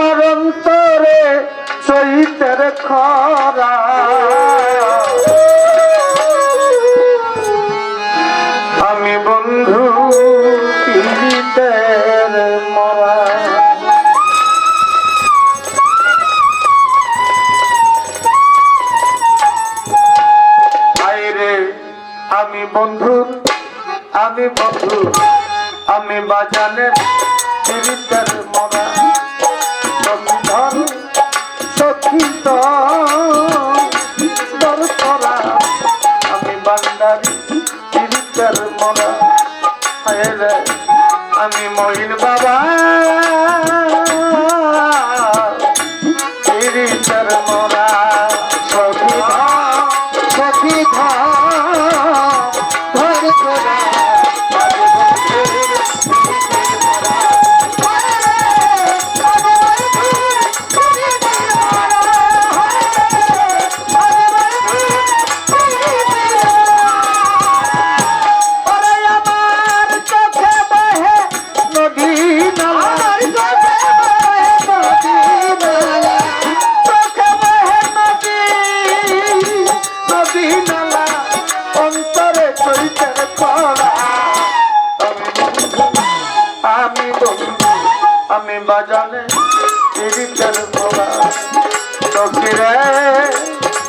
আমার অন্তরে চৈতের খরা আমি বন্ধু পীড়িতের মরা আইরে আমি বন্ধু আমি বাজানের পীড়িতের মরা সখী দর করা আমি বান্দারি পীড়িতের মরা আইরে আমি মহিন বাবা পীড়িতের মরা সখী ধর করা আমি বাজানে পীড়িতের মরা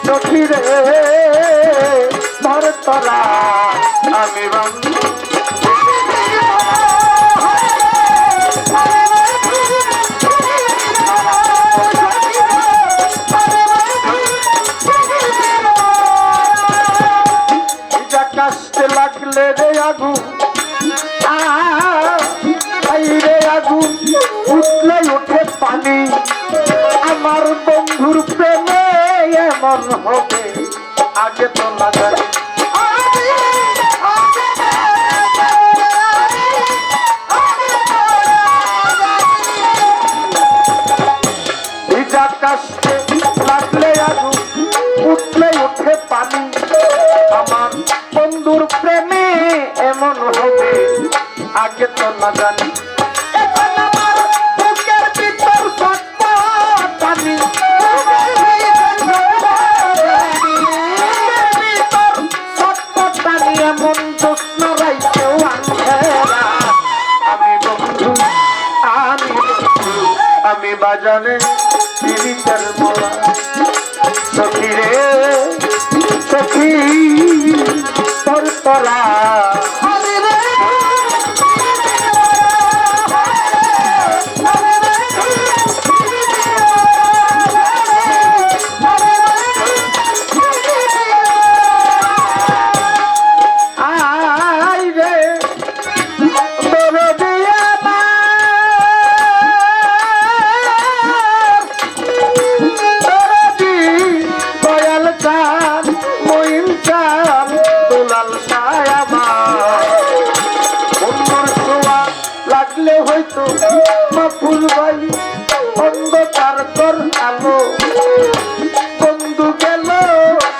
সখী রে ধর তোরা আমি বন্ধু কাশতে লাগলে রে আগুন রে আগুন উঠলে ওঠে পানি আমার বন্ধুর প্রেমে এমন হবে আগে তো না জানি ভিজা কাশতে লাগলে আগুন উঠলে ওঠে পানি আমার বন্ধুর প্রেমে এমন হবে আগে তো না জানি আমি বাজানে পীড়িতের মরা সখী রে সখী তোর তোরা হয়তো ফুল বালি অন্ধকার কর আলো বন্ধু গেল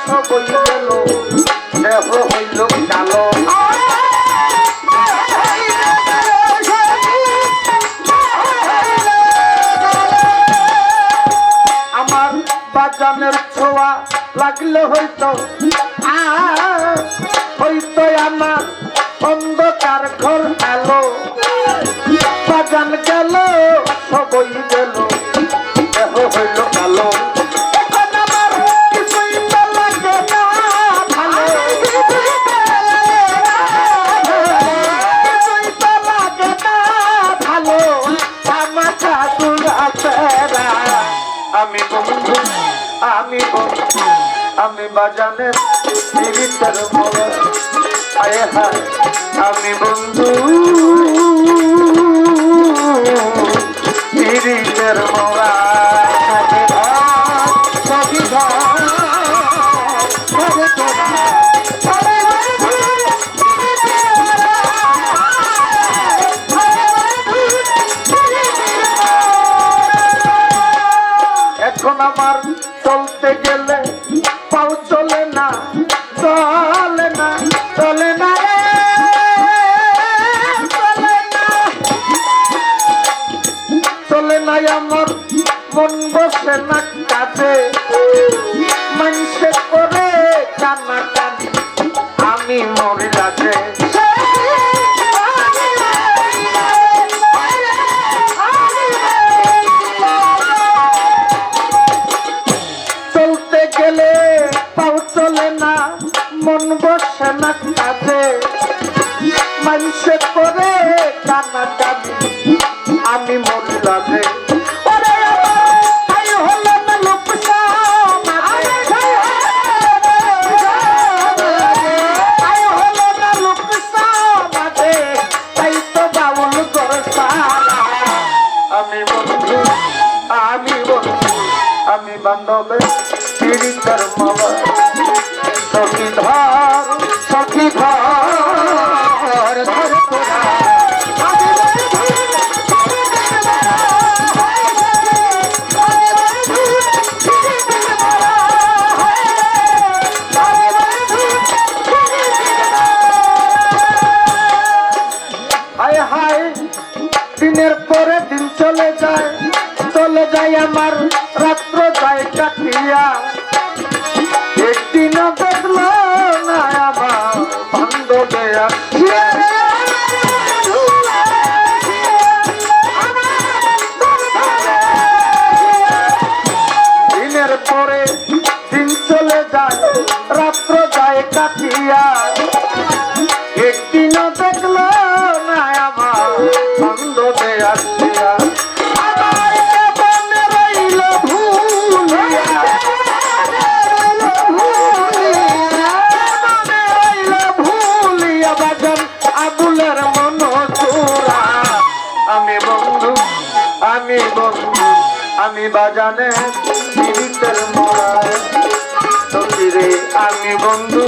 সবই গেল দেহ হইল কালো আমার বাজানের ছোঁয়া লাগলে হয়তো হয়তো আমার অন্ধকার ঘর আলো বাজান গেল সবই গেল দেহ হইল কালো আমি বাজানের পীড়িতের মরা আয় হায় আমি বন্ধু পীড়িতের মরা এখন আমার চলতে গেলে পাও চলে না চলে না রে মন বসে না কাজে মানুষে করে কানা কানি আমি মরে রাজে চলতে গেলে পাও চলে না মন বসে না কাজে মানুষে করে কানা কানি আমি মরে রাজে আমি বান্ধবে পীড়িতের মালা সখী ধর ধর তোরা হায় হায় দিনের পরে দিন চলে যায় আমার রাত্র যায় কাটিয়া একদিনও দেখলো না আমার বান্ধবে আসিয়া দিনের পরে দিন চলে যায় রাত্র যায় কাটিয়া একদিনও দেখলো না আমার বান্ধবে আসিয়া আমি বাজানে পীড়িতের মরায় সখী রে আমি বন্ধু